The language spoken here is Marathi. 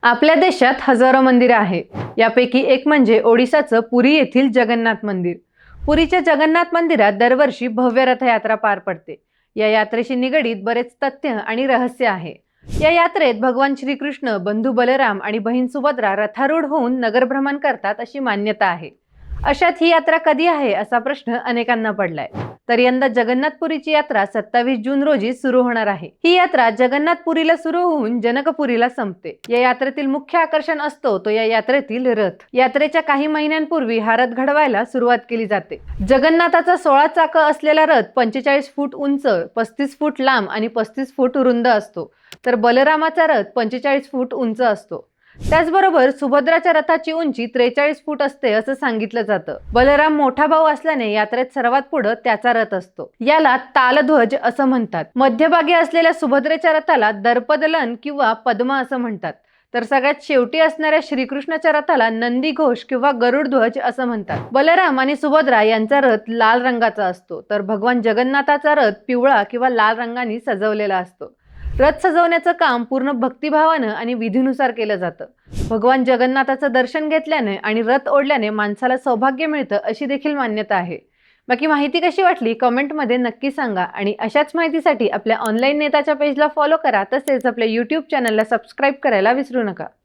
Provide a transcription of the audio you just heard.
आपल्या देशात हजारो मंदिरे आहेत. यापैकी एक म्हणजे ओडिसाचं पुरी येथील जगन्नाथ मंदिर. पुरीच्या जगन्नाथ मंदिरात दरवर्षी भव्य रथयात्रा पार पडते. या यात्रेशी निगडीत बरेच तथ्य आणि रहस्य आहे. या यात्रेत भगवान श्रीकृष्ण, बंधू बलराम आणि बहीण सुभद्रा रथारूढ होऊन नगरभ्रमण करतात अशी मान्यता आहे. अशात ही यात्रा कधी आहे असा प्रश्न अनेकांना पडलाय. तर यंदा जगन्नाथपुरीची यात्रा 27 जून रोजी सुरू होणार आहे. ही यात्रा जगन्नाथपुरीला सुरू होऊन जनकपुरीला संपते. या यात्रेतील मुख्य आकर्षण असतो तो या यात्रेतील रथ. यात्रेच्या काही महिन्यांपूर्वी हा रथ घडवायला सुरुवात केली जाते. जगन्नाथाचा 16 चाकं असलेला रथ 45 फूट उंच, 35 फूट लांब आणि 35 फूट रुंद असतो. तर बलरामाचा रथ 45 फूट उंच असतो. त्याचबरोबर सुभद्राच्या रथाची उंची 43 फूट असते असं सांगितलं जातं. बलराम मोठा भाऊ असल्याने यात्रेत सर्वात पुढे त्याचा रथ असतो. याला तालध्वज असं म्हणतात. मध्यभागी असलेल्या सुभद्रेच्या रथाला दर्पदलन किंवा पद्म असं म्हणतात. तर सगळ्यात शेवटी असणाऱ्या श्रीकृष्णाच्या रथाला नंदीघोष किंवा गरुडध्वज असं म्हणतात. बलराम आणि सुभद्रा यांचा रथ लाल रंगाचा असतो, तर भगवान जगन्नाथाचा रथ पिवळा किंवा लाल रंगाने सजवलेला असतो. रथ सजवण्याचं काम पूर्ण भक्तिभावानं आणि विधीनुसार केलं जातं. भगवान जगन्नाथाचं दर्शन घेतल्याने आणि रथ ओढल्याने माणसाला सौभाग्य मिळतं अशी देखील मान्यता आहे. बाकी माहिती कशी वाटली कमेंटमध्ये नक्की सांगा आणि अशाच माहितीसाठी आपल्या ऑनलाईन नेताच्या पेजला फॉलो करा. तसेच आपल्या YouTube चॅनलला सबस्क्राईब करायला विसरू नका.